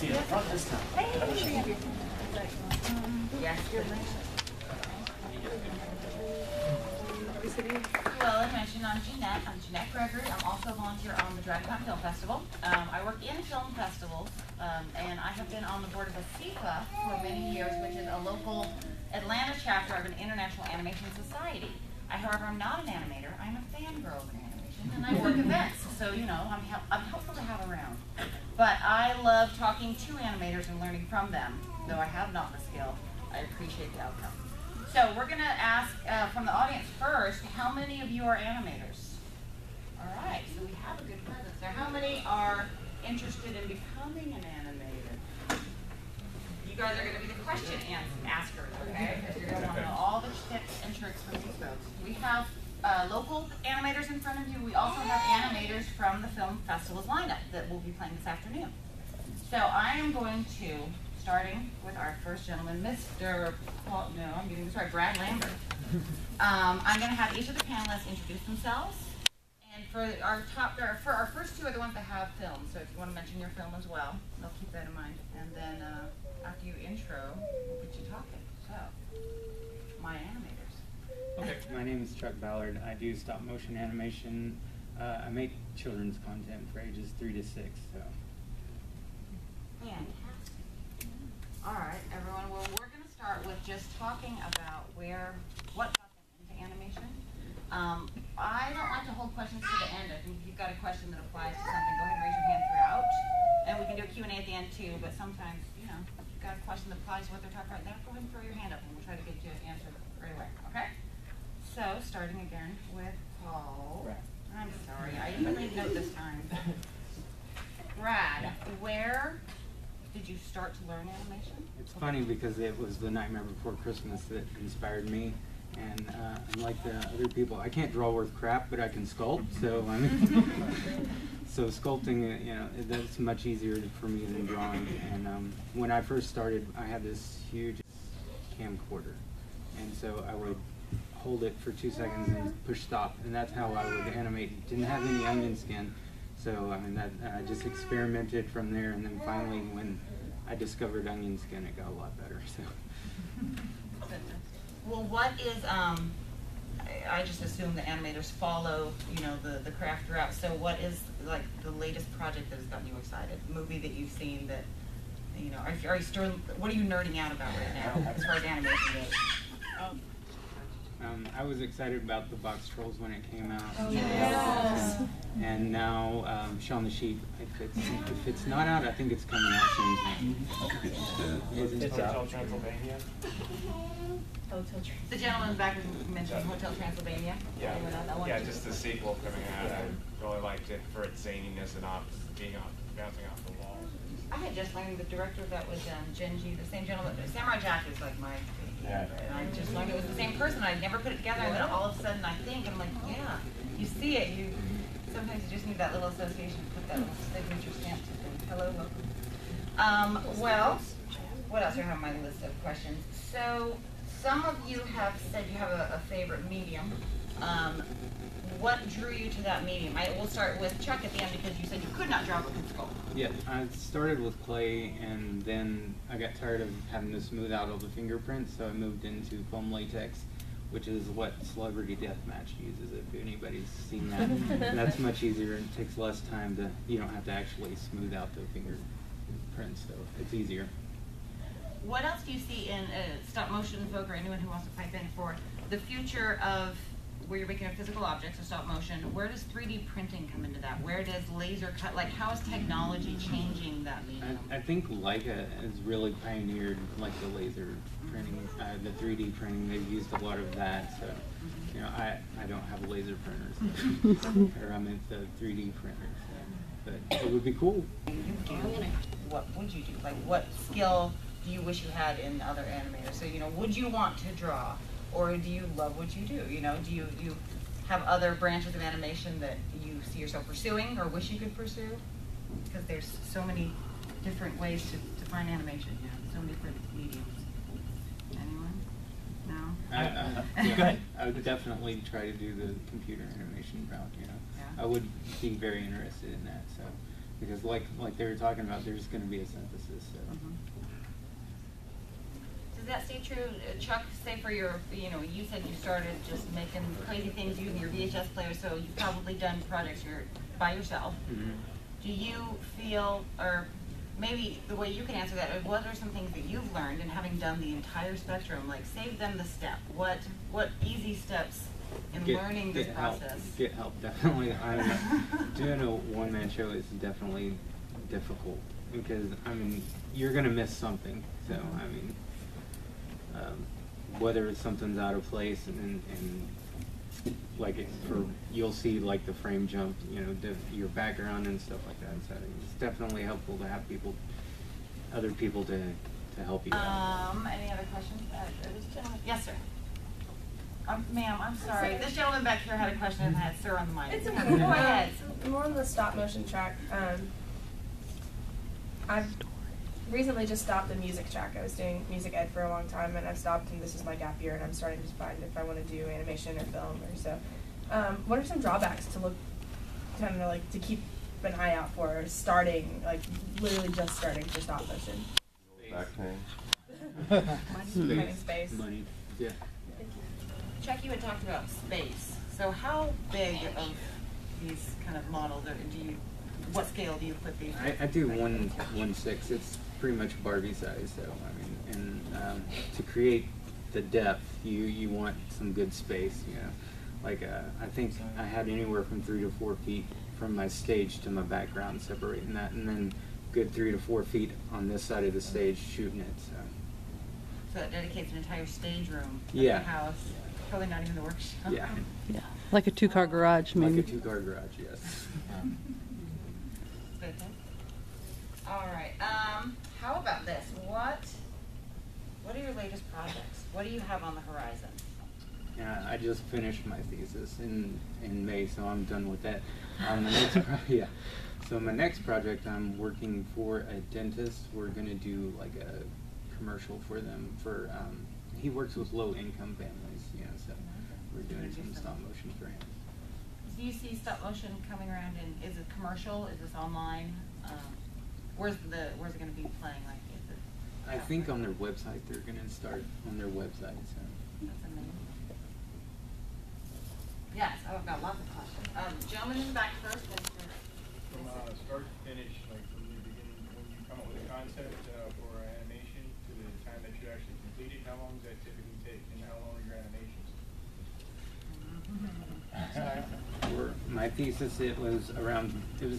see it front this time. Yes, good. Well, as mentioned, I'm Jeanette. I'm Jeanette Gregory. I'm also a volunteer on the Dragontown Film Festival. I work in film festivals, and I have been on the board of ASIFA for many years, which is a local Atlanta chapter of an international animation society. However, I'm not an animator. I'm a fangirl of animation, and I work events, so you know I'm helpful to have around. But I love talking to animators and learning from them. Though I have not the skill, I appreciate the outcome. So we're going to ask from the audience first, how many of you are animators? All right, so we have a good presence there. How many are interested in becoming an animator? You guys are going to be the question askers, okay? Because you're going to want to know all the tips and tricks from these folks. We have local animators in front of you. We also have animators from the film festival's lineup that will be playing this afternoon. So I am going to, starting with our first gentleman, Mr. Paul, no, I'm getting this right, Brad Lambert. I'm going to have each of the panelists introduce themselves. And for our first two are the ones that have film. So if you want to mention your film as well, they'll keep that in mind. And then after you intro, we'll get you talking. So, my animators. Okay, my name is Chuck Ballard. I do stop motion animation. I make children's content for ages 3 to 6. So. Fantastic. All right, everyone. Well, we're going to start with just talking about what got them into animation. I don't like to hold questions to the end. I think if you've got a question that applies to something, go ahead and raise your hand throughout. And we can do a Q&A at the end too, but sometimes, you know, if you've got a question that applies to what they're talking about now, go ahead and throw your hand up and we'll try to get you an answer right away, okay? So, starting again with Paul. I'm sorry, I didn't really note this time. Brad, where did you start to learn animation? It's funny because it was The Nightmare Before Christmas that inspired me. And unlike the other people, I can't draw worth crap, but I can sculpt. So so sculpting, you know, that's much easier for me than drawing. And when I first started, I had this huge camcorder, and so I would hold it for 2 seconds and push stop, and that's how I would animate. It didn't have any onion skin, so I mean I just experimented from there, and then finally when I discovered onion skin, it got a lot better. So. Well, what is, I just assume the animators follow, you know, the craft throughout. So what is, like, the latest project that has gotten you excited? Movie that you've seen that, you know, are you still, what are you nerding out about right now as far as animation goes? I was excited about the Box Trolls when it came out. Oh, yes. And now Shaun the Sheep. If it's not out, I think it's coming out soon. It's Hotel Transylvania. The gentleman back mentioned Hotel Transylvania. Yeah, yeah, just the sequel coming out. I really liked it for its zaniness and bouncing off the walls. I had just learned the director of that was Genji, the same gentleman. Samurai Jack is like my favorite. And I just learned it was the same person. I'd never put it together, and then all of a sudden I think, I'm like, yeah, you see it. Sometimes you just need that little association to put that little signature stamp to things. Hello, welcome. Well, what else do I have on my list of questions? So, some of you have said you have a favorite medium. What drew you to that medium? We'll start with Chuck at the end because you said you could not draw but could sculpt. Yeah, I started with clay, and then I got tired of having to smooth out all the fingerprints, so I moved into foam latex, which is what Celebrity Deathmatch uses, if anybody's seen that. That's much easier and takes less time to, you don't have to actually smooth out the fingerprints, so it's easier. What else do you see in stop motion folk or anyone who wants to pipe in for the future of where you're making a physical object, so stop motion? Where does 3D printing come into that? Where does laser cut, like how is technology changing that medium? I think Leica has really pioneered like the laser printing, the 3D printing. They've used a lot of that. So, you know, I don't have a laser printer, so, or I'm at the 3D printer, so, but it would be cool. What would you do? Like what skill do you wish you had in other animators? So, you know, would you want to draw? Or do you love what you do? You know, do you have other branches of animation that you see yourself pursuing or wish you could pursue? Because there's so many different ways to define animation, you know, so many different mediums. Anyone? No? Go ahead. I would definitely try to do the computer animation route, you know. Yeah. I would be very interested in that, so because like they were talking about, there's going to be a synthesis. So. Does that stay true, Chuck? Say for your, you said you started just making crazy things using your VHS player, so you've probably done projects by yourself. Mm-hmm. Do you feel, or maybe the way you can answer that, what are some things that you've learned in having done the entire spectrum? Like, save them the step. What easy steps in learning this process? Get help, definitely. Doing a one-man show is definitely difficult because, I mean, you're going to miss something. So, I mean, whether it's something's out of place and like you'll see like the frame jump, your background and stuff like that. So it's definitely helpful to have other people to help you out. Any other questions? This gentleman? Yes, sir. Ma'am, I'm sorry. This gentleman back here had a question and had sir on the mic. It's okay. Go ahead. More on the stop motion track. I've recently just stopped the music track. I was doing music ed for a long time, and I've stopped, and this is my gap year, and I'm starting to find if I want to do animation or film or so. What are some drawbacks to to keep an eye out for starting, like literally just starting for stop motion? Back pain. Money, space. Money, yeah. Chuck, you had talked about space. So how big of these kind of models what scale do you put these? I do 1/6. It's pretty much Barbie size. So I mean, and to create the depth, you want some good space. Like I think I had anywhere from 3 to 4 feet from my stage to my background, separating that, and then good 3 to 4 feet on this side of the stage shooting it. So it dedicates an entire stage room of Yeah. the house. Probably not even the workshop. Yeah. Yeah, like a two-car garage, maybe. Like a 2-car garage, yes. Good. All right. How about this? What are your latest projects? What do you have on the horizon? Yeah, I just finished my thesis in May, so I'm done with that. So my next project, I'm working for a dentist. We're gonna do like a commercial for them. He works with low-income families, so we're doing some stop motion for him. Do you see stop motion coming around? Is it commercial? Is this online? Where's it going to be playing? Like, is it? I think on their website. They're gonna start on their website. So. That's amazing. Yes, I've got lots of questions. Gentleman in the back first. From start to finish, like from the beginning, when you come up with a concept for animation to the time that you actually complete it, how long does that typically take, and how long are your animations? For my thesis, it was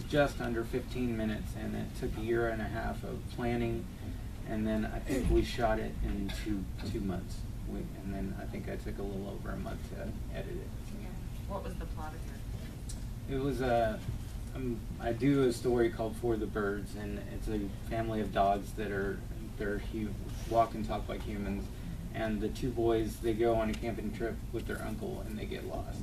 just under 15 minutes, and it took 1.5 years of planning, and then I think we shot it in two months, and then I think I took a little over a month to edit it. What was the plot of it? It was I do a story called For the Birds, and it's a family of dogs that walk and talk like humans, and the 2 boys, they go on a camping trip with their uncle, and they get lost.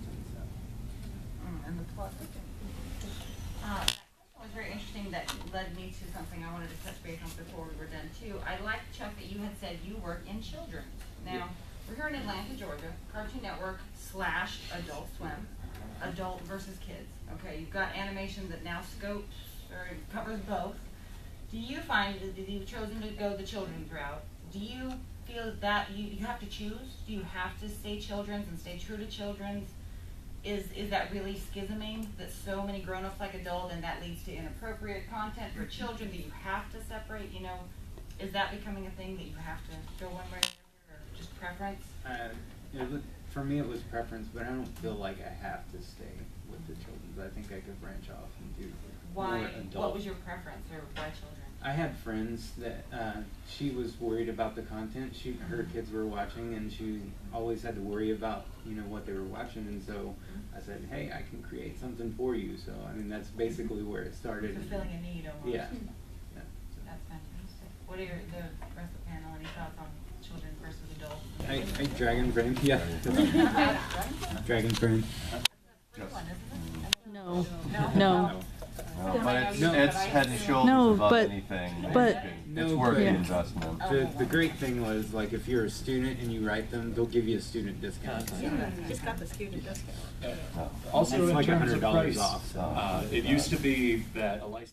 And the plot. That question was very interesting. That led me to something I wanted to touch base on before we were done too. I like, Chuck, that you had said you work in children. Now, we're here in Atlanta, Georgia, Cartoon Network / Adult Swim, adult versus kids. Okay, you've got animation that now scopes or covers both. Do you find that you've chosen to go the children's route? Do you feel that you have to choose? Do you have to stay children's and stay true to children's? Is that really schisming that so many grown-ups like adult, and that leads to inappropriate content for children that you have to separate? Is that becoming a thing that you have to go one way or the other, or just preference? For me, it was preference, but I don't feel like I have to stay with the children's. I think I could branch off and do more adult. What was your preference, or why children? I had friends that she was worried about the content. Her kids were watching, and she always had to worry about what they were watching. And so I said, "Hey, I can create something for you." So I mean, that's basically where it started. Fulfilling a need, almost. Yeah. That's fantastic. What are the rest of the panel? Any thoughts on children versus adults? I Dragon Frame. Yeah. Dragon Frame. No. No. But it's head and shoulders No, above but- anything. but- It's worth the Yeah. investment. The great thing was, like, if you're a student and you write them, they'll give you a student discount. Just got the student discount. No. Also, It's in like terms of $100 price, off. So. it used to be that a license